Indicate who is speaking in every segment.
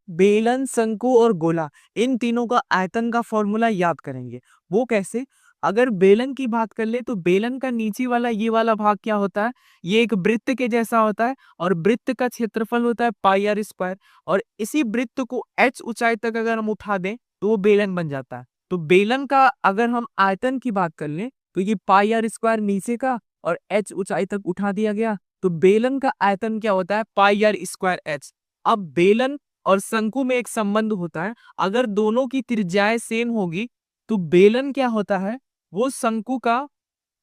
Speaker 1: बेलन, शंकु और गोला, इन तीनों का आयतन का फॉर्मूला याद करेंगे। वो कैसे? अगर बेलन की बात कर ले तो बेलन का नीचे वाला ये वाला भाग क्या होता है, ये एक वृत्त के जैसा होता है और वृत्त का क्षेत्रफल होता है पाई आर स्क्वायर। और इसी वृत्त को h ऊंचाई तक अगर हम उठा दें तो वो बेलन बन जाता है। तो बेलन का अगर हम आयतन की बात कर लें तो ये पाई आर स्क्वायर नीचे का और h ऊंचाई तक उठा दिया गया, तो बेलन का आयतन क्या होता है, पाई आर स्क्वायर h। अब बेलन और शंकु में एक संबंध होता है, अगर दोनों की त्रिज्याएं सेम होगी तो बेलन क्या होता है, वो शंकु का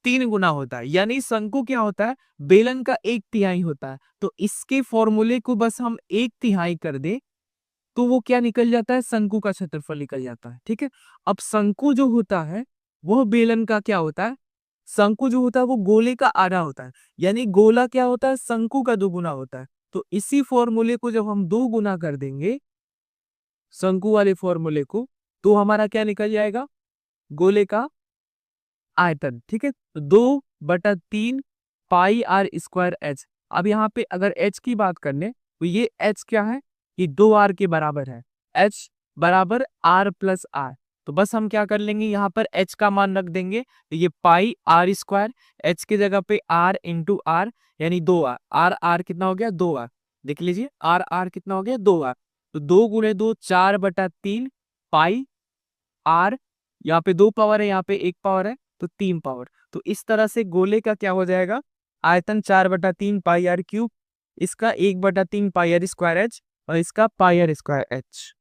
Speaker 1: 3 गुना होता है, यानी शंकु क्या होता है, बेलन का 1/3 होता है। तो इसके फॉर्मूले को बस हम 1/3 कर दे तो वो क्या निकल जाता है, शंकु का क्षेत्रफल निकल जाता है। ठीक है। अब शंकु जो होता है वह बेलन का क्या होता है, शंकु जो होता है वो गोले का आधा होता है, यानी गोला क्या होता है, शंकु का 2 गुना होता है। तो इसी फॉर्मूले को जब हम 2 गुना कर देंगे शंकु वाले फॉर्मूले को, तो हमारा क्या निकल जाएगा, गोले का आयतन। ठीक है। तो 2/3 पाई आर स्क्वायर एच। अब यहाँ पे अगर एच की बात कर ले तो ये एच क्या है, ये 2r के बराबर है। एच बराबर आर प्लस आर। तो बस हम क्या कर लेंगे, यहाँ पर एच का मान रख देंगे, तो ये पाई आर स्क्वायर, एच की जगह पे आर इंटू आर, यानी 2r। आर आर कितना हो गया, 2r। देख लीजिए आर आर कितना हो गया, 2r। तो 2 × 2 4/3 पाई आर, यहाँ पे 2 पावर है, यहाँ पे 1 पावर है, तो 3 पावर। तो इस तरह से गोले का क्या हो जाएगा, आयतन 4/3 पाई आर क्यूब, इसका 1/3 पाई आर स्क्वायर एच और इसका पाई आर स्क्वायर एच।